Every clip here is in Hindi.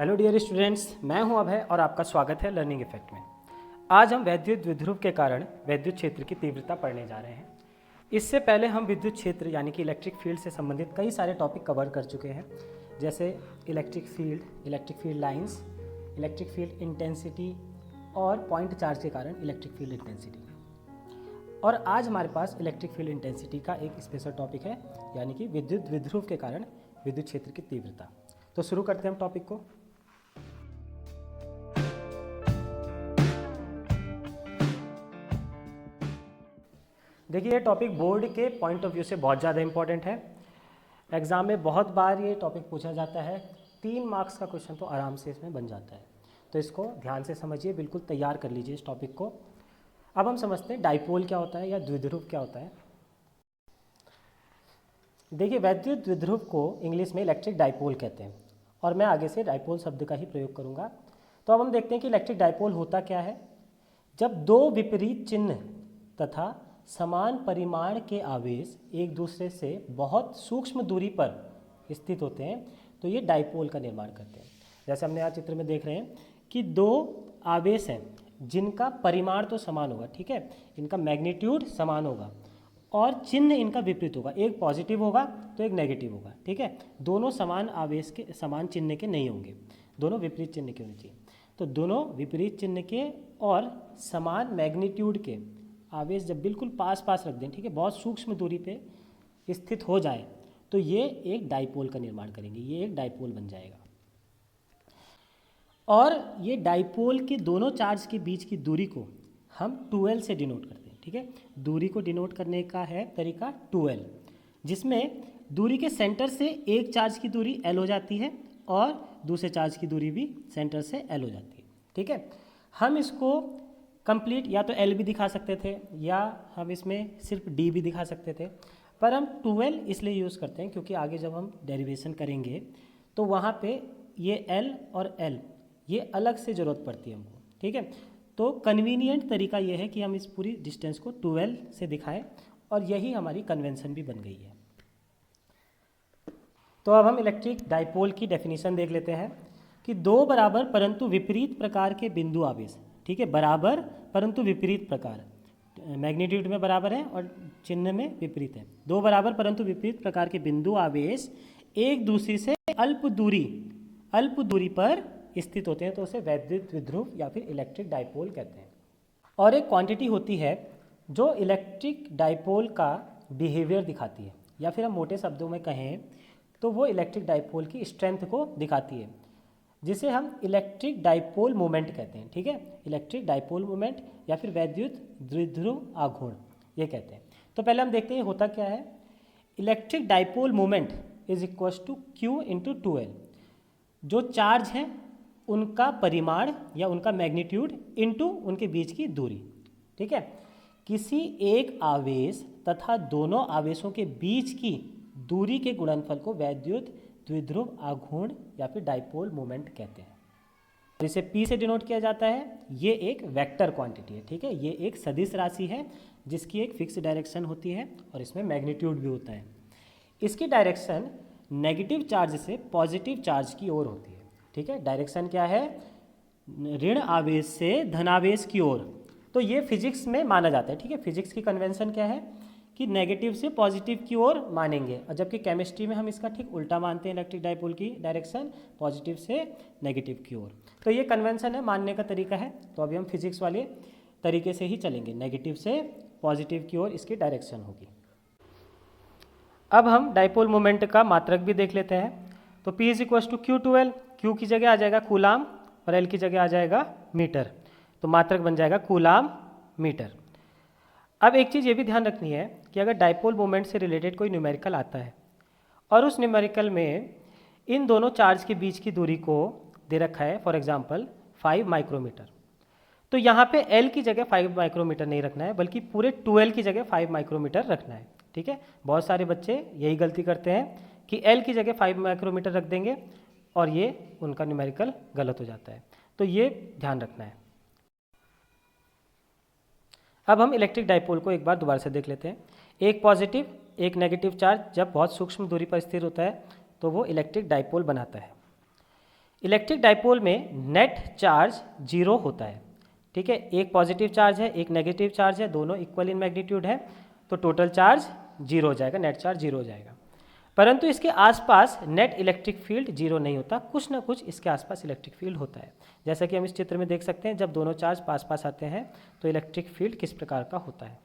हेलो डियर स्टूडेंट्स, मैं हूं अभय और आपका स्वागत है लर्निंग इफेक्ट में। आज हम वैद्युत द्विध्रुव के कारण वैद्युत क्षेत्र की तीव्रता पढ़ने जा रहे हैं। इससे पहले हम विद्युत क्षेत्र यानी कि इलेक्ट्रिक फील्ड से संबंधित कई सारे टॉपिक कवर कर चुके हैं, जैसे electric field lines, electric field intensity और पॉइंट चार्ज के कारण इलेक्ट्रिक फील्ड इंटेंसिटी। और आज हमारे पास इलेक्ट्रिक फील्ड इंटेंसिटी का एक स्पेशल टॉपिक है, यानी कि विद्युत द्विध्रुव के कारण विद्युत क्षेत्र की तीव्रता। तो शुरू करते हैं हम टॉपिक को। देखिए, ये टॉपिक बोर्ड के पॉइंट ऑफ व्यू से बहुत ज़्यादा इंपॉर्टेंट है। एग्ज़ाम में बहुत बार ये टॉपिक पूछा जाता है। 3 मार्क्स का क्वेश्चन तो आराम से इसमें बन जाता है, तो इसको ध्यान से समझिए, बिल्कुल तैयार कर लीजिए इस टॉपिक को। अब हम समझते हैं डाइपोल क्या होता है या द्विध्रुव क्या होता है। देखिए, वैद्युत द्विध्रुव को इंग्लिश में इलेक्ट्रिक डाइपोल कहते हैं और मैं आगे से डाइपोल शब्द का ही प्रयोग करूँगा। तो अब हम देखते हैं कि इलेक्ट्रिक डाइपोल होता क्या है। जब 2 विपरीत चिन्ह तथा समान परिमाण के आवेश एक दूसरे से बहुत सूक्ष्म दूरी पर स्थित होते हैं तो ये डाइपोल का निर्माण करते हैं। जैसे हमने यहाँ चित्र में देख रहे हैं कि 2 आवेश हैं जिनका परिमाण तो समान होगा, ठीक है, इनका मैग्नीट्यूड समान होगा और चिन्ह इनका विपरीत होगा, एक पॉजिटिव होगा तो एक नेगेटिव होगा, ठीक है। दोनों समान आवेश के समान चिन्ह के नहीं होंगे, दोनों विपरीत चिन्ह के होने चाहिए। तो दोनों विपरीत चिन्ह के और समान मैग्नीट्यूड के आवेश जब बिल्कुल पास पास रख दें, ठीक है, बहुत सूक्ष्म दूरी पे स्थित हो जाए तो ये एक डाइपोल का निर्माण करेंगे, ये एक डाइपोल बन जाएगा। और ये डाइपोल के दोनों चार्ज के बीच की दूरी को हम 2L से डिनोट करते हैं, ठीक है। दूरी को डिनोट करने का है तरीका 2L, जिसमें दूरी के सेंटर से एक चार्ज की दूरी L हो जाती है और दूसरे चार्ज की दूरी भी सेंटर से L हो जाती है, ठीक है। हम इसको कंप्लीट या तो L भी दिखा सकते थे या हम इसमें सिर्फ D भी दिखा सकते थे, पर हम 2L इसलिए यूज़ करते हैं क्योंकि आगे जब हम डेरिवेशन करेंगे तो वहाँ पे ये L और L ये अलग से ज़रूरत पड़ती है हमको, ठीक है। तो कन्वीनियंट तरीका ये है कि हम इस पूरी डिस्टेंस को 2L से दिखाएं और यही हमारी कन्वेंशन भी बन गई है। तो अब हम इलेक्ट्रिक डाइपोल की डेफिनेशन देख लेते हैं कि 2 बराबर परंतु विपरीत प्रकार के बिंदु आवेश, ठीक है, बराबर परंतु विपरीत प्रकार, मैग्नीट्यूड में बराबर है और चिन्ह में विपरीत है। 2 बराबर परंतु विपरीत प्रकार के बिंदु आवेश एक दूसरे से अल्प दूरी पर स्थित होते हैं तो उसे वैद्युत द्विध्रुव या फिर इलेक्ट्रिक डाइपोल कहते हैं। और एक क्वांटिटी होती है जो इलेक्ट्रिक डाइपोल का बिहेवियर दिखाती है, या फिर हम मोटे शब्दों में कहें तो वो इलेक्ट्रिक डाइपोल की स्ट्रेंथ को दिखाती है, जिसे हम इलेक्ट्रिक डाइपोल मोमेंट कहते हैं, ठीक है। इलेक्ट्रिक डाइपोल मोमेंट या फिर वैद्युत द्विध्रुव आघूर्ण ये कहते हैं। तो पहले हम देखते हैं होता क्या है। Electric dipole moment is equal to Q into 2L। जो चार्ज हैं उनका परिमाण या उनका मैग्नीट्यूड इंटू उनके बीच की दूरी, ठीक है। किसी एक आवेश तथा दोनों आवेशों के बीच की दूरी के गुणनफल को वैद्युत द्विध्रुव आघूर्ण या फिर डाइपोल मोमेंट कहते हैं। इसे P से डिनोट किया जाता है। ये एक वेक्टर क्वांटिटी है, ठीक है, ये एक सदिश राशि है जिसकी एक फिक्स डायरेक्शन होती है और इसमें मैग्नीट्यूड भी होता है। इसकी डायरेक्शन नेगेटिव चार्ज से पॉजिटिव चार्ज की ओर होती है, ठीक है। डायरेक्शन क्या है? ऋण आवेश से धनावेश की ओर। तो ये फिजिक्स में माना जाता है, ठीक है। फिजिक्स की कन्वेंशन क्या है कि नेगेटिव से पॉजिटिव की ओर मानेंगे, और जबकि केमिस्ट्री में हम इसका ठीक उल्टा मानते हैं, इलेक्ट्रिक डाइपोल की डायरेक्शन पॉजिटिव से नेगेटिव की ओर। तो ये कन्वेंशन है, मानने का तरीका है। तो अभी हम फिजिक्स वाले तरीके से ही चलेंगे, नेगेटिव से पॉजिटिव की ओर इसकी डायरेक्शन होगी। अब हम डाइपोल मोमेंट का मात्रक भी देख लेते हैं। तो P is equal to Q2L। Q की जगह आ जाएगा कूलाम और L की जगह आ जाएगा मीटर, तो मात्रक बन जाएगा कूलाम मीटर। अब एक चीज़ ये भी ध्यान रखनी है कि अगर डाइपोल मोमेंट से रिलेटेड कोई न्यूमेरिकल आता है और उस न्यूमेरिकल में इन दोनों चार्ज के बीच की दूरी को दे रखा है, फॉर एग्जांपल 5 माइक्रोमीटर, तो यहाँ पे L की जगह 5 माइक्रोमीटर नहीं रखना है, बल्कि पूरे 2L की जगह 5 माइक्रोमीटर रखना है, ठीक है। बहुत सारे बच्चे यही गलती करते हैं कि L की जगह 5 माइक्रोमीटर रख देंगे और ये उनका न्यूमेरिकल गलत हो जाता है, तो ये ध्यान रखना है। अब हम इलेक्ट्रिक डाइपोल को एक बार दोबारा से देख लेते हैं। एक पॉजिटिव एक नेगेटिव चार्ज जब बहुत सूक्ष्म दूरी पर स्थिर होता है तो वो इलेक्ट्रिक डाइपोल बनाता है। इलेक्ट्रिक डाइपोल में नेट चार्ज जीरो होता है, ठीक है। एक पॉजिटिव चार्ज है, एक नेगेटिव चार्ज है, दोनों इक्वल इन मैग्नीट्यूड है, तो टोटल चार्ज जीरो हो जाएगा, नेट चार्ज जीरो हो जाएगा। परंतु इसके आसपास नेट इलेक्ट्रिक फील्ड जीरो नहीं होता, कुछ ना कुछ इसके आसपास इलेक्ट्रिक फील्ड होता है। जैसा कि हम इस चित्र में देख सकते हैं, जब दोनों चार्ज पास पास आते हैं तो इलेक्ट्रिक फील्ड किस प्रकार का होता है।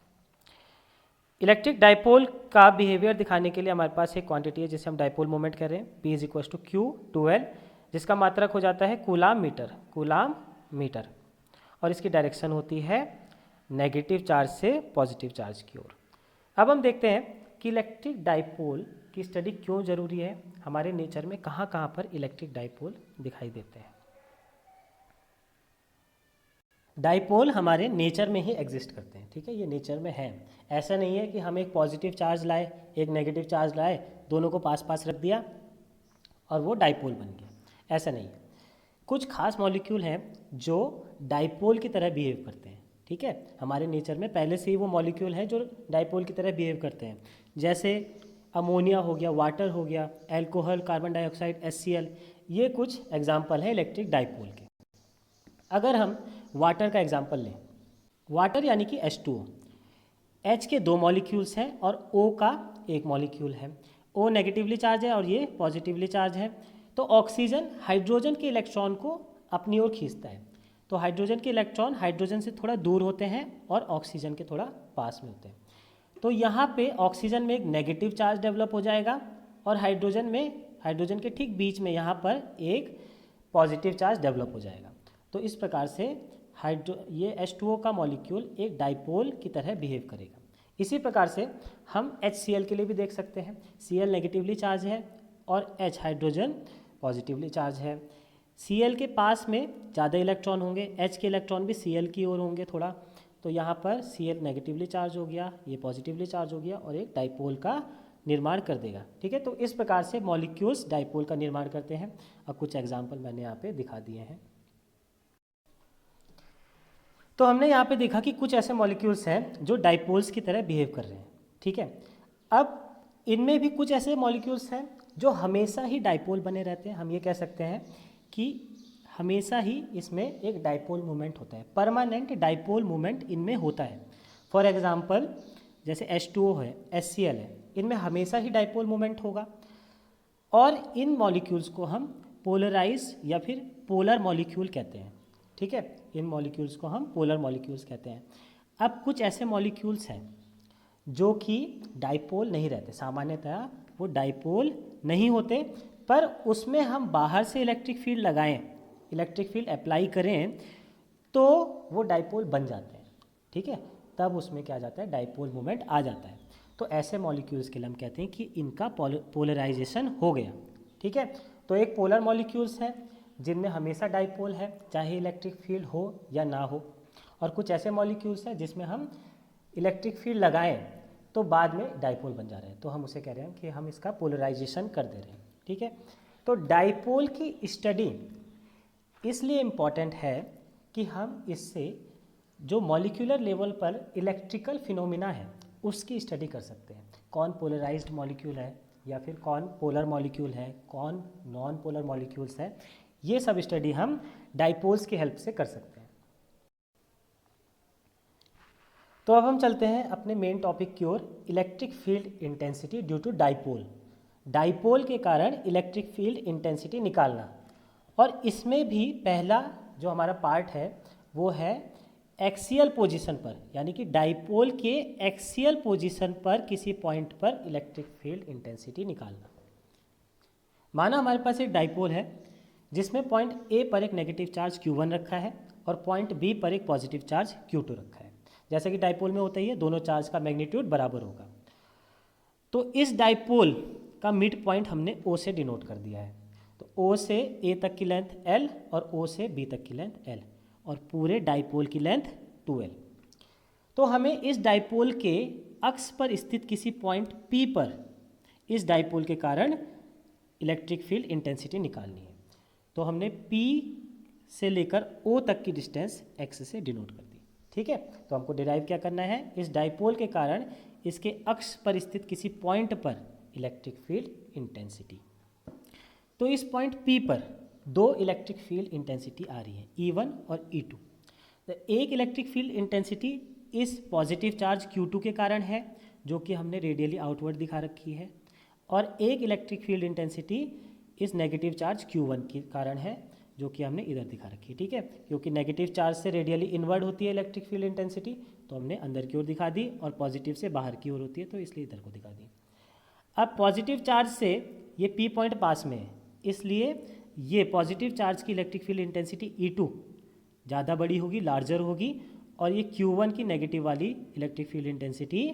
इलेक्ट्रिक डाइपोल का बिहेवियर दिखाने के लिए हमारे पास एक क्वांटिटी है जिसे हम डाइपोल मोमेंट कह रहे हैं, P is equal to Q 2L, जिसका मात्रक हो जाता है कूलाम मीटर, और इसकी डायरेक्शन होती है नेगेटिव चार्ज से पॉजिटिव चार्ज की ओर। अब हम देखते हैं कि इलेक्ट्रिक डाइपोल की स्टडी क्यों ज़रूरी है, हमारे नेचर में कहाँ कहाँ पर इलेक्ट्रिक डाइपोल दिखाई देते हैं। डाइपोल हमारे नेचर में ही एग्जिस्ट करते हैं, ठीक है, ये नेचर में है। ऐसा नहीं है कि हम एक पॉजिटिव चार्ज लाए, एक नेगेटिव चार्ज लाए, दोनों को पास पास रख दिया और वो डाइपोल बन गया, ऐसा नहीं है। कुछ खास मॉलिक्यूल हैं जो डाइपोल की तरह बिहेव करते हैं, ठीक है। हमारे नेचर में पहले से ही वो मॉलिक्यूल हैं जो डाइपोल की तरह बिहेव करते हैं, जैसे अमोनिया हो गया, वाटर हो गया, एल्कोहल, कार्बन डाइऑक्साइड, HCl, ये कुछ एग्जाम्पल हैं इलेक्ट्रिक डाइपोल के। अगर हम वाटर का एग्जाम्पल लें, वाटर यानी कि H2O, H के दो मॉलिक्यूल्स हैं और O का एक मॉलिक्यूल है। O नेगेटिवली चार्ज है और ये पॉजिटिवली चार्ज है। तो ऑक्सीजन हाइड्रोजन के इलेक्ट्रॉन को अपनी ओर खींचता है, तो हाइड्रोजन के इलेक्ट्रॉन हाइड्रोजन से थोड़ा दूर होते हैं और ऑक्सीजन के थोड़ा पास में होते हैं। तो यहाँ पे ऑक्सीजन में एक नेगेटिव चार्ज डेवलप हो जाएगा और हाइड्रोजन के ठीक बीच में यहाँ पर एक पॉजिटिव चार्ज डेवलप हो जाएगा। तो इस प्रकार से ये H2O का मॉलिक्यूल एक डाइपोल की तरह बिहेव करेगा। इसी प्रकार से हम HCl के लिए भी देख सकते हैं। Cl नेगेटिवली चार्ज है और H हाइड्रोजन पॉजिटिवली चार्ज है। Cl के पास में ज़्यादा इलेक्ट्रॉन होंगे, H के इलेक्ट्रॉन भी Cl की ओर होंगे थोड़ा, तो यहाँ पर Cl नेगेटिवली चार्ज हो गया, ये पॉजिटिवली चार्ज हो गया और एक डाइपोल का निर्माण कर देगा, ठीक है। तो इस प्रकार से मॉलिक्यूल्स डाइपोल का निर्माण करते हैं और कुछ एग्जाम्पल मैंने यहाँ पे दिखा दिए हैं। तो हमने यहाँ पे देखा कि कुछ ऐसे मॉलिक्यूल्स हैं जो डाइपोल्स की तरह बिहेव कर रहे हैं, ठीक है। अब इनमें भी कुछ ऐसे मॉलिक्यूल्स हैं जो हमेशा ही डाइपोल बने रहते हैं। हम ये कह सकते हैं कि हमेशा ही इसमें एक डाइपोल मूवमेंट होता है, परमानेंट डाइपोल मूवमेंट इनमें होता है। फॉर एग्जांपल जैसे H2O है, HCl है, इनमें हमेशा ही डाइपोल मूवमेंट होगा और इन मॉलिक्यूल्स को हम पोलराइज या फिर पोलर मॉलिक्यूल कहते हैं, ठीक है। इन मॉलिक्यूल्स को हम पोलर मॉलिक्यूल्स कहते हैं। अब कुछ ऐसे मॉलिक्यूल्स हैं जो कि डाइपोल नहीं रहते, सामान्यतः वो डाइपोल नहीं होते, पर उसमें हम बाहर से इलेक्ट्रिक फील्ड लगाएं, इलेक्ट्रिक फील्ड अप्लाई करें तो वो डाइपोल बन जाते हैं, ठीक है। तब उसमें क्या जाता है, डाइपोल मोमेंट आ जाता है। तो ऐसे मॉलिक्यूल्स के लिए हम कहते हैं कि इनका पोलराइजेशन हो गया, ठीक है। तो एक पोलर मॉलिक्यूल्स हैं जिनमें हमेशा डाइपोल है, चाहे इलेक्ट्रिक फील्ड हो या ना हो, और कुछ ऐसे मॉलिक्यूल्स हैं जिसमें हम इलेक्ट्रिक फील्ड लगाएं तो बाद में डाइपोल बन जा रहे हैं, तो हम उसे कह रहे हैं कि हम इसका पोलराइजेशन कर दे रहे हैं, ठीक है। तो डाइपोल की स्टडी इसलिए इम्पॉर्टेंट है कि हम इससे जो मॉलिक्यूलर लेवल पर इलेक्ट्रिकल फिनोमिना है उसकी स्टडी कर सकते हैं। कौन पोलराइज्ड मॉलिक्यूल है या फिर कौन पोलर मॉलिक्यूल है, कौन नॉन पोलर मॉलिक्यूल्स है, ये सब स्टडी हम डाइपोल्स की हेल्प से कर सकते हैं। तो अब हम चलते हैं अपने मेन टॉपिक की ओर, electric field intensity due to dipole. Dipole के कारण इलेक्ट्रिक फील्ड इंटेंसिटी निकालना, और इसमें भी पहला जो हमारा पार्ट है वो है एक्सियल पोजीशन पर, यानी कि डाइपोल के एक्सियल पोजीशन पर किसी पॉइंट पर इलेक्ट्रिक फील्ड इंटेंसिटी निकालना। माना हमारे पास एक डाइपोल है जिसमें पॉइंट ए पर एक नेगेटिव चार्ज Q1 रखा है और पॉइंट बी पर एक पॉजिटिव चार्ज Q2 रखा है। जैसा कि डाइपोल में होता ही है, दोनों चार्ज का मैग्नीट्यूड बराबर होगा। तो इस डाइपोल का मिड पॉइंट हमने O से डिनोट कर दिया है। तो O से A तक की लेंथ L और O से B तक की लेंथ L और पूरे डाइपोल की लेंथ 2L। तो हमें इस डाइपोल के अक्ष पर स्थित किसी पॉइंट P पर इस डाइपोल के कारण इलेक्ट्रिक फील्ड इंटेंसिटी निकालनी है। तो हमने P से लेकर O तक की डिस्टेंस x से डिनोट कर दी, ठीक है। तो हमको डिराइव क्या करना है, इस डाइपोल के कारण इसके अक्ष पर स्थित किसी पॉइंट पर इलेक्ट्रिक फील्ड इंटेंसिटी। तो इस पॉइंट P पर दो इलेक्ट्रिक फील्ड इंटेंसिटी आ रही है E1 और E2। तो एक इलेक्ट्रिक फील्ड इंटेंसिटी इस पॉजिटिव चार्ज Q2 के कारण है जो कि हमने रेडियली आउटवर्ड दिखा रखी है, और एक इलेक्ट्रिक फील्ड इंटेंसिटी इस नेगेटिव चार्ज Q1 के कारण है जो कि हमने इधर दिखा रखी है। ठीक है, क्योंकि नेगेटिव चार्ज से रेडियली इनवर्ड होती है इलेक्ट्रिक फील्ड इंटेंसिटी, तो हमने अंदर की ओर दिखा दी, और पॉजिटिव से बाहर की ओर होती है तो इसलिए इधर को दिखा दी। अब पॉजिटिव चार्ज से ये P पॉइंट पास में है, इसलिए ये पॉजिटिव चार्ज की इलेक्ट्रिक फील्ड इंटेंसिटी E2 ज़्यादा बड़ी होगी, लार्जर होगी, और ये Q1 की नेगेटिव वाली इलेक्ट्रिक फील्ड इंटेंसिटी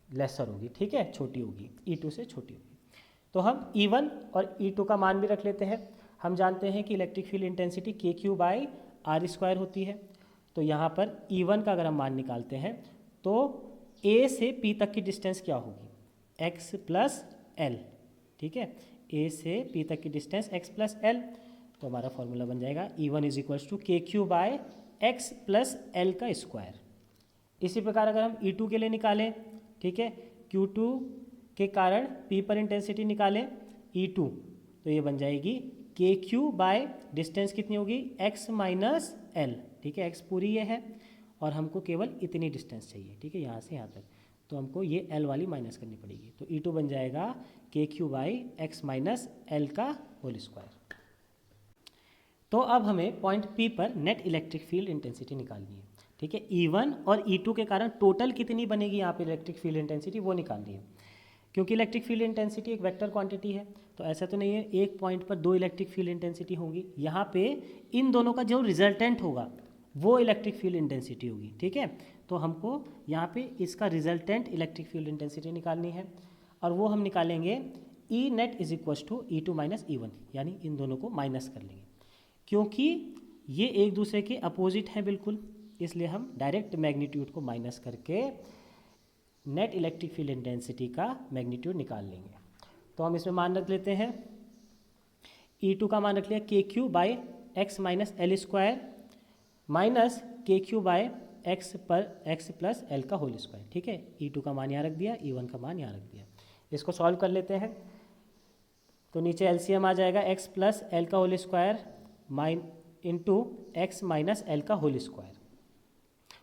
लेसर होगी। ठीक है, छोटी होगी, E2 से छोटी होगी। तो हम E1 और E2 का मान भी रख लेते हैं। हम जानते हैं कि इलेक्ट्रिक फील्ड इंटेंसिटी KQ/R² होती है। तो यहाँ पर E1 का अगर हम मान निकालते हैं तो A से P तक की डिस्टेंस क्या होगी, x प्लस एल। ठीक है, A से P तक की डिस्टेंस x प्लस एल, तो हमारा फॉर्मूला बन जाएगा E1 is equals to KQ/x plus L का स्क्वायर। इसी प्रकार अगर हम E2 के लिए निकालें, ठीक है, Q2 के कारण P पर इंटेंसिटी निकालें E2, तो ये बन जाएगी KQ/ डिस्टेंस कितनी होगी, x माइनस एल। ठीक है, x पूरी ये है और हमको केवल इतनी डिस्टेंस चाहिए। ठीक है, यहाँ से यहाँ तक, तो हमको ये L वाली माइनस करनी पड़ेगी, तो E2 बन जाएगा KQ/x माइनस एल का होल स्क्वायर। तो अब हमें पॉइंट P पर नेट इलेक्ट्रिक फील्ड इंटेंसिटी निकालनी है। ठीक है, E1 और E2 के कारण टोटल कितनी बनेगी यहाँ पे इलेक्ट्रिक फील्ड इंटेंसिटी, वो निकालनी है। क्योंकि इलेक्ट्रिक फील्ड इंटेंसिटी एक वेक्टर क्वांटिटी है, तो ऐसा तो नहीं है एक पॉइंट पर दो इलेक्ट्रिक फील्ड इंटेंसिटी होंगी। यहाँ पे इन दोनों का जो रिजल्टेंट होगा वो इलेक्ट्रिक फील्ड इंटेंसिटी होगी। ठीक है, तो हमको यहाँ पे इसका रिजल्टेंट इलेक्ट्रिक फील्ड इंटेंसिटी निकालनी है, और वो हम निकालेंगे E net is equal to E2 minus E1, यानी इन दोनों को माइनस कर लेंगे। क्योंकि ये एक दूसरे के अपोजिट हैं बिल्कुल, इसलिए हम डायरेक्ट मैग्नीट्यूड को माइनस करके नेट इलेक्ट्रिक फील्ड इंटेंसिटी का मैग्नीट्यूड निकाल लेंगे। तो हम इसमें मान रख लेते हैं, E2 का मान रख लिया KQ/x minus L square minus KQ/x पर x प्लस एल का होल स्क्वायर। ठीक है, E2 का मान यहाँ रख दिया, E1 का मान यहाँ रख दिया। इसको सॉल्व कर लेते हैं, तो नीचे LCM आ जाएगा x प्लस एल का whole square into X minus L का होल स्क्वायर,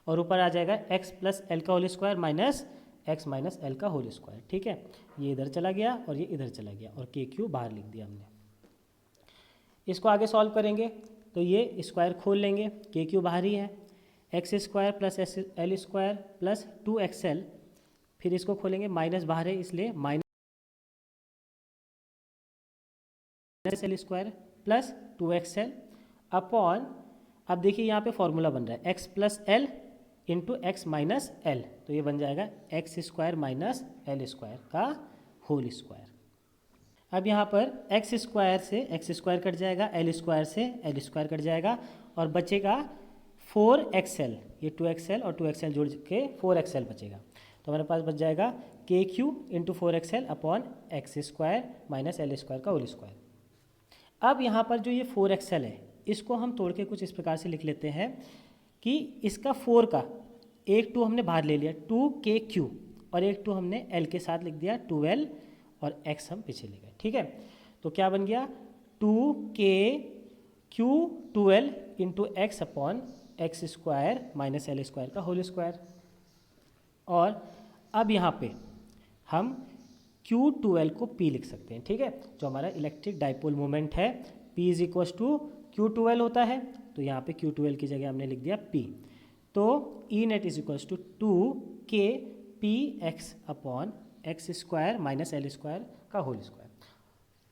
और ऊपर आ जाएगा x प्लस एल का whole square minus x minus L का होल स्क्वायर। ठीक है, ये इधर चला गया और ये इधर चला गया, और KQ बाहर लिख दिया हमने। इसको आगे सॉल्व करेंगे तो ये स्क्वायर खोल लेंगे, KQ बाहर ही है, x square plus L square plus 2XL, फिर इसको खोलेंगे, माइनस बाहर है इसलिए minus L square plus 2XL upon, अब देखिए यहाँ पे फॉर्मूला बन रहा है x plus L into X minus L, तो ये बन जाएगा x square minus L square का होल स्क्वायर। अब यहाँ पर एक्स स्क्वायर से एक्स स्क्वायर कट जाएगा, एल स्क्वायर से एल स्क्वायर कट जाएगा, और बचेगा 4XL, ये 2XL और 2XL जोड़ के 4XL बचेगा। तो हमारे पास बच जाएगा KQ into 4XL upon X square minus L square का होल स्क्वायर। अब यहाँ पर जो ये 4XL है, इसको हम तोड़ के कुछ इस प्रकार से लिख लेते हैं कि इसका 4 का एक 2 हमने बाहर ले लिया 2KQ, और एक 2 हमने L के साथ लिख दिया 2L, और X हम पीछे ले गए। ठीक है, तो क्या बन गया 2KQ 2L into x upon X square minus L square का होल स्क्वायर। और अब यहाँ पे हम Q2L को P लिख सकते हैं। ठीक है, जो हमारा इलेक्ट्रिक डाइपोल मोमेंट है P is equal to Q2L होता है, तो यहाँ पे Q2L की जगह हमने लिख दिया P। तो E net is equal to 2KPX upon X square minus L square का होल स्क्वायर।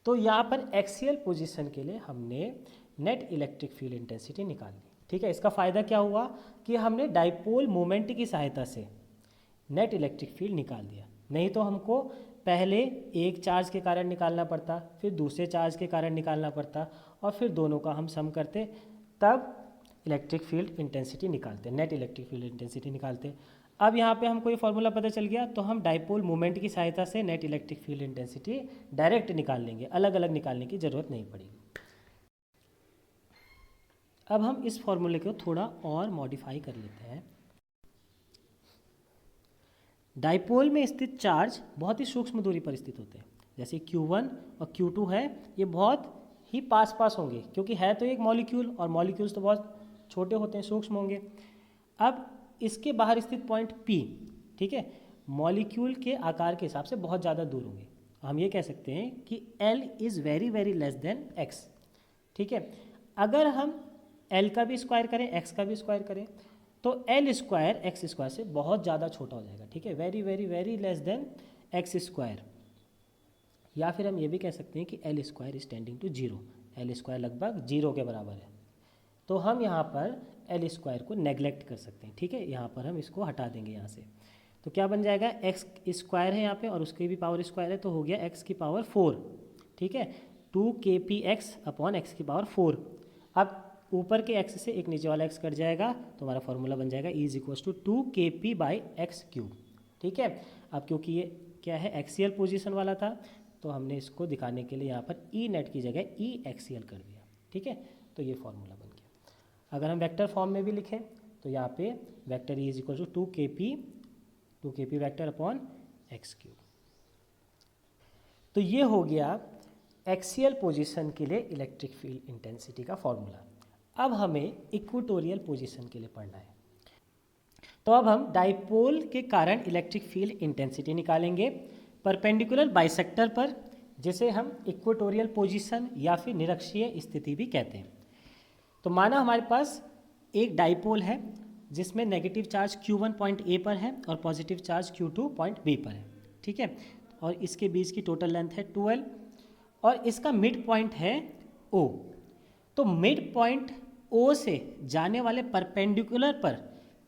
तो यहाँ पर एक्सियल पोजीशन के लिए हमने नेट इलेक्ट्रिक फील्ड इंटेंसिटी निकाल ली। ठीक है, इसका फ़ायदा क्या हुआ कि हमने डाइपोल मोमेंट की सहायता से नेट इलेक्ट्रिक फील्ड निकाल दिया, नहीं तो हमको पहले एक चार्ज के कारण निकालना पड़ता, फिर दूसरे चार्ज के कारण निकालना पड़ता, और फिर दोनों का हम सम करते, तब इलेक्ट्रिक फील्ड इंटेंसिटी निकालते, नेट इलेक्ट्रिक फील्ड इंटेंसिटी निकालते। अब यहाँ पे हमको ये फॉर्मूला पता चल गया, तो हम डाइपोल मोमेंट की सहायता से net electric field intensity direct निकाल लेंगे, अलग अलग निकालने की ज़रूरत नहीं पड़ेगी। अब हम इस फॉर्मूले को थोड़ा और मॉडिफाई कर लेते हैं। डाइपोल में स्थित चार्ज बहुत ही सूक्ष्म दूरी पर स्थित होते हैं, जैसे Q1 और Q2 है, ये बहुत ही पास पास होंगे, क्योंकि है तो एक मॉलिक्यूल और मॉलिक्यूल्स तो बहुत छोटे होते हैं, सूक्ष्म होंगे। अब इसके बाहर स्थित पॉइंट P, ठीक है, मॉलिक्यूल के आकार के हिसाब से बहुत ज़्यादा दूर होंगे। हम ये कह सकते हैं कि L is very very less than X, ठीक है। अगर हम L का भी स्क्वायर करें, X का भी स्क्वायर करें, तो L स्क्वायर X स्क्वायर से बहुत ज़्यादा छोटा हो जाएगा, ठीक है, very very very less than X square. या फिर हम ये भी कह सकते हैं कि L square is tending to zero, L square लगभग जीरो के बराबर है। तो हम यहाँ पर L स्क्वायर को नेगलेक्ट कर सकते हैं, ठीक है, यहाँ पर हम इसको हटा देंगे यहाँ से। तो क्या बन जाएगा, X स्क्वायर है यहाँ पे और उसकी भी पावर स्क्वायर है, तो हो गया X की पावर 4, ठीक है, 2kpx अपॉन X की पावर 4। अब ऊपर के x से एक नीचे वाला x कट जाएगा, तो हमारा फॉर्मूला बन जाएगा E इक्वल्स टू 2kp/x³, ठीक है। अब क्योंकि ये क्या है, एक्सियल पोजीशन वाला था, तो हमने इसको दिखाने के लिए यहाँ पर ई नेट की जगह ई एक्सियल कर दिया, ठीक है। तो ये फॉर्मूला बन गया। अगर हम वेक्टर फॉर्म में भी लिखें तो यहाँ पे vector E equal to 2kp vector upon x³। तो ये हो गया एक्सियल पोजीशन के लिए इलेक्ट्रिक फील्ड इंटेंसिटी का फॉर्मूला। अब हमें इक्वेटोरियल पोजीशन के लिए पढ़ना है। तो अब हम डाइपोल के कारण इलेक्ट्रिक फील्ड इंटेंसिटी निकालेंगे परपेंडिकुलर बाइसेक्टर पर, जिसे हम इक्वेटोरियल पोजीशन या फिर निरक्षीय स्थिति भी कहते हैं। तो माना हमारे पास एक डाइपोल है जिसमें negative charge Q1 point A पर है और positive charge Q2 point B पर है, ठीक है, और इसके बीच की टोटल लेंथ है 12 और इसका मिड पॉइंट है O। तो मिड पॉइंट O से जाने वाले परपेंडिकुलर पर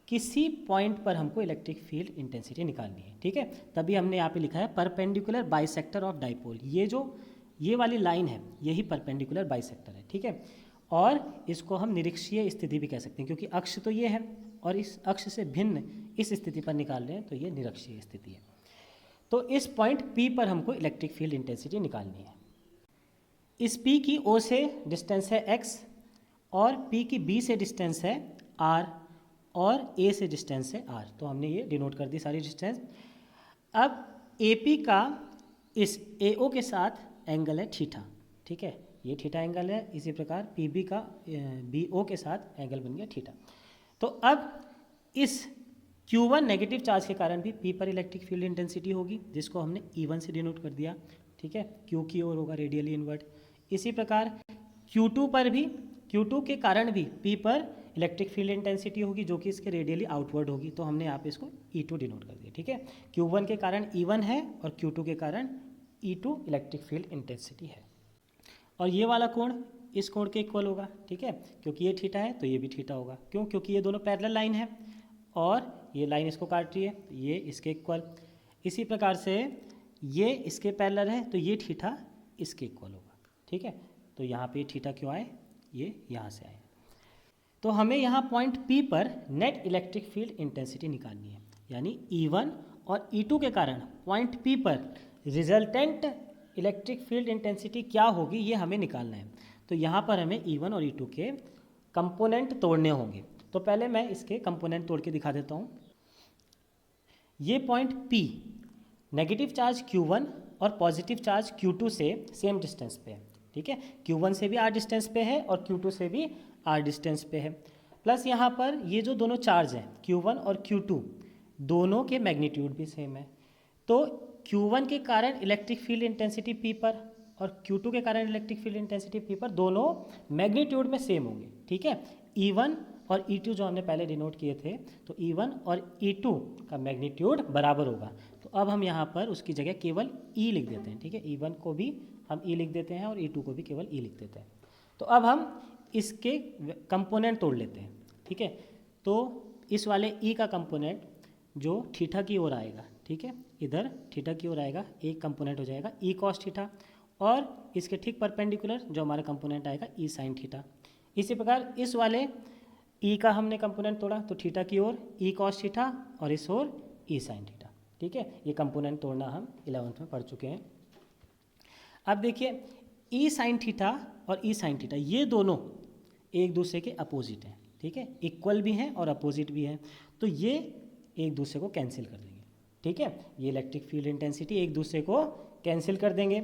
किसी पॉइंट पर हमको इलेक्ट्रिक फील्ड इंटेंसिटी निकालनी है, ठीक है। तभी हमने यहाँ पे लिखा है परपेंडिकुलर बाइसेक्टर ऑफ डाइपोल। ये वाली लाइन है, यही परपेंडिकुलर बाइसेक्टर है, ठीक है। और इसको हम निरीक्षीय स्थिति भी कह सकते हैं, क्योंकि अक्ष तो ये है और इस अक्ष से भिन्न इस स्थिति पर निकाल रहे हैं, तो ये निरीक्षीय स्थिति है। तो इस पॉइंट P पर हमको इलेक्ट्रिक फील्ड इंटेंसिटी निकालनी है। इस P की O से डिस्टेंस है x और P की B से डिस्टेंस है r और A से डिस्टेंस है r। तो हमने ये डिनोट कर दी सारी डिस्टेंस। अब AP का इस AO के साथ एंगल है थीटा, ठीक है, ये थीटा एंगल है। इसी प्रकार PB का BO के साथ एंगल बन गया थीटा। तो अब इस Q1 नेगेटिव चार्ज के कारण भी P पर इलेक्ट्रिक फील्ड इंटेंसिटी होगी, जिसको हमने E1 से डिनोट कर दिया, ठीक है, Q की ओर होगा रेडियली इनवर्ट। इसी प्रकार Q2 पर भी, Q2 के कारण भी P पर इलेक्ट्रिक फील्ड इंटेंसिटी होगी, जो कि इसके रेडियली आउटवर्ड होगी, तो हमने यहाँ पे इसको E2 डिनोट कर दिया, ठीक है। Q1 के कारण E1 है और Q2 के कारण E2 इलेक्ट्रिक फील्ड इंटेंसिटी है। और ये वाला कोण इस कोण के इक्वल होगा, ठीक है, क्योंकि ये थीटा है तो ये भी थीटा होगा। क्यों? क्योंकि ये दोनों पैरेलल लाइन है और ये लाइन इसको काट रही है, ये इसके इक्वल। इसी प्रकार से ये इसके पैरेलल है तो ये थीटा इसके इक्वल होगा, ठीक है। तो यहाँ पे थीटा क्यों आए, ये यहाँ से आए। तो हमें यहाँ पॉइंट P पर नेट इलेक्ट्रिक फील्ड इंटेंसिटी निकालनी है, यानी E1 और E2 के कारण पॉइंट P पर रिजल्टेंट इलेक्ट्रिक फील्ड इंटेंसिटी क्या होगी, ये हमें निकालना है। तो यहाँ पर हमें E1 और E2 के कंपोनेंट तोड़ने होंगे। तो पहले मैं इसके कंपोनेंट तोड़ के दिखा देता हूँ। ये point P negative charge Q1 और पॉजिटिव चार्ज Q2 से सेम डिस्टेंस पे है, ठीक है। Q1 से भी r डिस्टेंस पे है और Q2 से भी r डिस्टेंस पे है। प्लस यहाँ पर ये जो दोनों चार्ज हैं Q1 और Q2, दोनों के मैग्नीट्यूड भी सेम है। तो Q1 के कारण इलेक्ट्रिक फील्ड इंटेंसिटी P पर और Q2 के कारण इलेक्ट्रिक फील्ड इंटेंसिटी P पर दोनों मैग्नीट्यूड में सेम होंगे, ठीक है। E1 और E2 जो हमने पहले डिनोट किए थे, तो E1 और E2 का मैग्नीट्यूड बराबर होगा। तो अब हम यहाँ पर उसकी जगह केवल E लिख देते हैं, ठीक है। E1 को भी हम E लिख देते हैं और E2 को भी केवल E लिख देते हैं। तो अब हम इसके कंपोनेंट तोड़ लेते हैं, ठीक है। तो इस वाले E का कंपोनेंट जो थीटा की ओर आएगा, ठीक है, इधर थीटा की ओर आएगा, एक कंपोनेंट हो जाएगा E cos थीटा, और इसके ठीक परपेंडिकुलर जो हमारा कंपोनेंट आएगा E sin थीटा। इसी प्रकार इस वाले E का हमने कंपोनेंट तोड़ा तो थीटा की ओर E cos थीटा और इस ओर E sin थीटा, ठीक है। ये कंपोनेंट तोड़ना हम 11th में पढ़ चुके हैं। अब देखिए E sin थीटा और E sin थीटा ये दोनों एक दूसरे के अपोजिट हैं, ठीक है, इक्वल भी हैं और अपोजिट भी हैं। तो ये एक दूसरे को कैंसिल कर देंगे, ठीक है। ये इलेक्ट्रिक फील्ड इंटेंसिटी एक दूसरे को कैंसिल कर देंगे।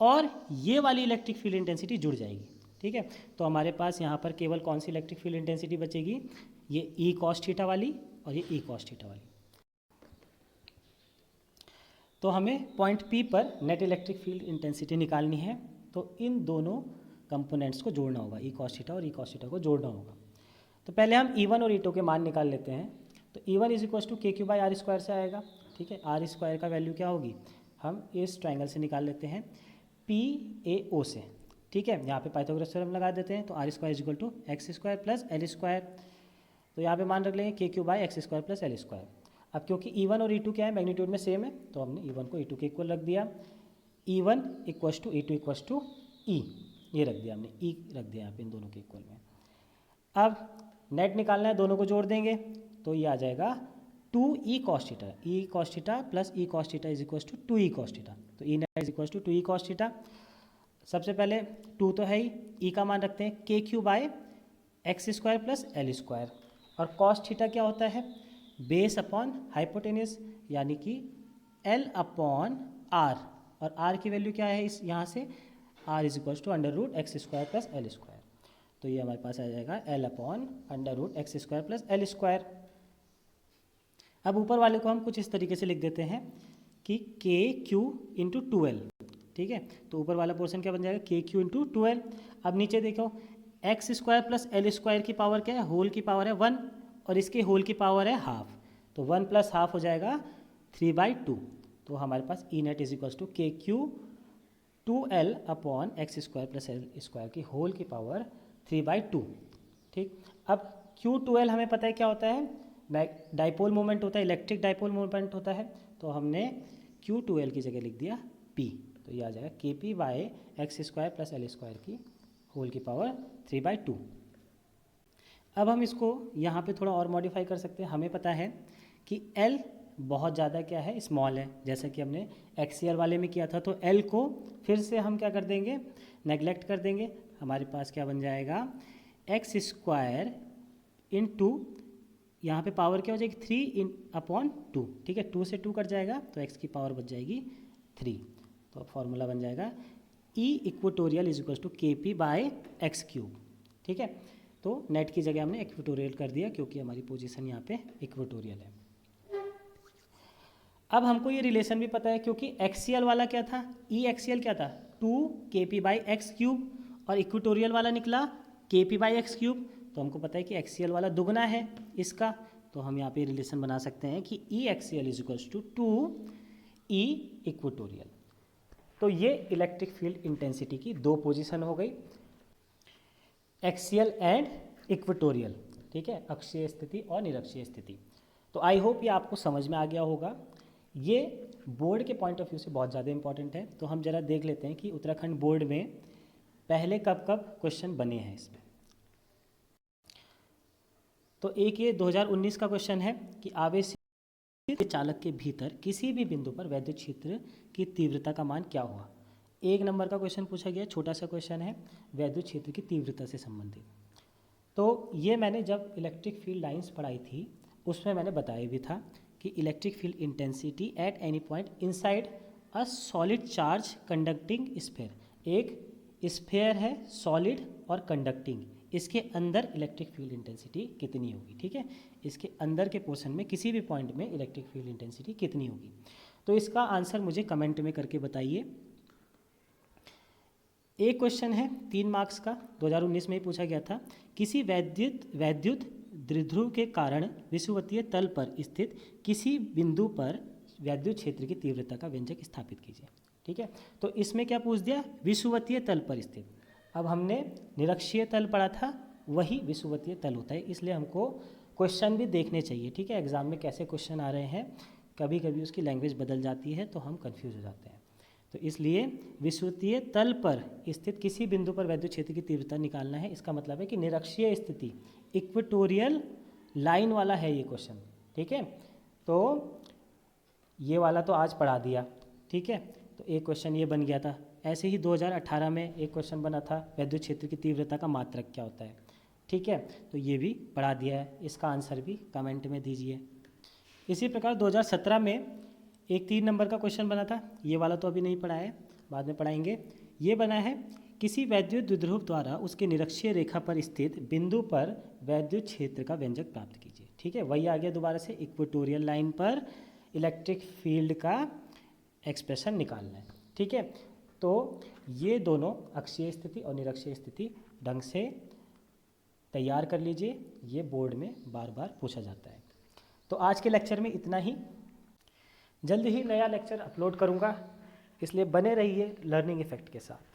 और ये वाली इलेक्ट्रिक फील्ड इंटेंसिटी जुड़ जाएगी। ठीक है, तो हमारे पास यहाँ पर केवल कौन सी इलेक्ट्रिक फील्ड इंटेंसिटी बचेगी, ये ई कॉस थीटा वाली और ये ई कॉस थीटा वाली। तो हमें पॉइंट पी पर नेट इलेक्ट्रिक फील्ड इंटेंसिटी निकालनी है, तो इन दोनों कंपोनेंट्स को जोड़ना होगा, ई कॉस थीटा और ई कॉस थीटा को जोड़ना होगा। तो पहले हम ई वन और ई टू के मान निकाल लेते हैं। तो E one is equal to K Q by R square से आएगा। ठीक है, आर स्क्वायर का वैल्यू क्या होगी, हम इस ट्राइंगल से निकाल लेते हैं पी ए ओ से। ठीक है, यहाँ पे पाइथागोरस थ्योरम लगा देते हैं, तो R square is equal to X square plus L square. तो यहाँ पे मान रख लेंगे K Q by X square plus L square. अब क्योंकि ई वन और ई टू क्या है, मैग्नीट्यूड में सेम है, तो हमने ई वन को ई टू के इक्वल रख दिया। E one equals to E two equals to E, ये रख दिया हमने, ई रख दिया यहाँ पे इन दोनों के इक्वल में। अब नेट निकालना है, दोनों को जोड़ देंगे, तो ये आ जाएगा 2e cos theta, e cos theta plus e cos theta is equal to 2e cos theta. तो E net is equal to 2e cos theta. सबसे पहले 2 तो है ही, e का मान रखते हैं K Q by X square plus L square, और cos थीटा क्या होता है, बेस अपॉन हाइपोटेन्यूस, यानी कि l अपॉन r, और r की वैल्यू क्या है इस यहाँ से, r is equal to under root X square plus L square. तो ये हमारे पास आ जाएगा l upon under root X square plus L square. अब ऊपर वाले को हम कुछ इस तरीके से लिख देते हैं कि के क्यू इंटू 2l। ठीक है, तो ऊपर वाला पोर्शन क्या बन जाएगा, के क्यू इंटू 2l। अब नीचे देखो x square plus L square की पावर क्या है, होल की पावर है 1, और इसके होल की पावर है हाफ, तो 1 प्लस हाफ हो जाएगा 3/2। तो हमारे पास ई net is equal to K Q 2l upon X square plus L square की होल की पावर 3/2। ठीक, अब Q2l हमें पता है क्या होता है, डाइपोल मोमेंट होता है, इलेक्ट्रिक डाइपोल मोमेंट होता है, तो हमने Q2l की जगह लिख दिया P। तो ये आ जाएगा के P by X square plus L square की होल की पावर 3/2। अब हम इसको यहाँ पे थोड़ा और मॉडिफाई कर सकते हैं। हमें पता है कि L बहुत ज़्यादा क्या है, स्मॉल है, जैसा कि हमने एक्सियल वाले में किया था। तो L को फिर से हम क्या कर देंगे, नेगलेक्ट कर देंगे। हमारे पास क्या बन जाएगा, एक्स स्क्वायर इंटू यहाँ पे पावर क्या हो जाएगी 3/2। ठीक है, 2 से 2 कट जाएगा, तो x की पावर बच जाएगी 3। तो फॉर्मूला बन जाएगा E equatorial is equal to K P by X cube. ठीक है, तो नेट की जगह हमने इक्वेटोरियल कर दिया, क्योंकि हमारी पोजीशन यहाँ पे इक्वेटोरियल है। अब हमको ये रिलेशन भी पता है, क्योंकि एक्सियल वाला क्या था, ई एक्सियल क्या था 2 के पी बाई एक्स क्यूब, और इक्वेटोरियल वाला निकला के पी बाई एक्स क्यूब। तो हमको पता है कि एक्सियल वाला दुगना है इसका, तो हम यहाँ पे रिलेशन बना सकते हैं कि E axial is equal to 2 E equatorial. तो ये इलेक्ट्रिक फील्ड इंटेंसिटी की दो पोजीशन हो गई, एक्सियल एंड इक्वेटोरियल। ठीक है, अक्षीय स्थिति और निरक्षीय स्थिति। तो आई होप ये आपको समझ में आ गया होगा। ये बोर्ड के पॉइंट ऑफ व्यू से बहुत ज़्यादा इंपॉर्टेंट है। तो हम ज़रा देख लेते हैं कि उत्तराखंड बोर्ड में पहले कब कब क्वेश्चन बने हैं इसमें। तो एक ये 2019 का क्वेश्चन है कि आवेशित चालक के भीतर किसी भी बिंदु पर वैद्युत क्षेत्र की तीव्रता का मान क्या हुआ। 1 नंबर का क्वेश्चन पूछा गया, छोटा सा क्वेश्चन है, वैद्युत क्षेत्र की तीव्रता से संबंधित। तो ये मैंने जब इलेक्ट्रिक फील्ड लाइंस पढ़ाई थी उसमें मैंने बताया भी था कि electric field intensity at any point inside a solid charge conducting sphere. एक स्फीयर है सॉलिड और कंडक्टिंग, इसके अंदर इलेक्ट्रिक फील्ड इंटेंसिटी कितनी होगी। ठीक है, इसके अंदर के पोर्शन में किसी भी पॉइंट में इलेक्ट्रिक फील्ड इंटेंसिटी कितनी होगी। तो इसका आंसर मुझे कमेंट में करके बताइए। एक क्वेश्चन है 3 मार्क्स का, 2019 में ही पूछा गया था, किसी वैद्युत द्विध्रुव के कारण विषुवतीय तल पर स्थित किसी बिंदु पर वैद्युत क्षेत्र की तीव्रता का व्यंजक स्थापित कीजिए। ठीक है, तो इसमें क्या पूछ दिया, विषुवतीय तल पर स्थित। अब हमने निरक्षीय तल पढ़ा था, वही विषुवतीय तल होता है, इसलिए हमको क्वेश्चन भी देखने चाहिए। ठीक है, एग्जाम में कैसे क्वेश्चन आ रहे हैं, कभी कभी उसकी लैंग्वेज बदल जाती है तो हम कंफ्यूज हो जाते हैं। तो इसलिए विषुवतीय तल पर स्थित किसी बिंदु पर वैद्युत क्षेत्र की तीव्रता निकालना है। इसका मतलब है कि निरक्षीय स्थिति इक्वेटोरियल लाइन वाला है ये क्वेश्चन। ठीक है, तो ये वाला तो आज पढ़ा दिया। ठीक है, तो एक क्वेश्चन ये बन गया था। ऐसे ही 2018 में एक क्वेश्चन बना था, वैद्युत क्षेत्र की तीव्रता का मात्रक क्या होता है। ठीक है, तो ये भी पढ़ा दिया है, इसका आंसर भी कमेंट में दीजिए। इसी प्रकार 2017 में एक 3 नंबर का क्वेश्चन बना था, ये वाला तो अभी नहीं पढ़ा है, बाद में पढ़ाएंगे। ये बना है, किसी वैद्युत द्विध्रुव द्वारा उसके निरक्षीय रेखा पर स्थित बिंदु पर वैद्युत क्षेत्र का व्यंजक प्राप्त कीजिए। ठीक है, वही आ गया दोबारा से, इक्वेटोरियल लाइन पर इलेक्ट्रिक फील्ड का एक्सप्रेशन निकालना है। ठीक है, तो ये दोनों अक्षीय स्थिति और निरक्षीय स्थिति ढंग से तैयार कर लीजिए, ये बोर्ड में बार बार पूछा जाता है। तो आज के लेक्चर में इतना ही। जल्द ही नया लेक्चर अपलोड करूँगा, इसलिए बने रहिए लर्निंग इफेक्ट के साथ।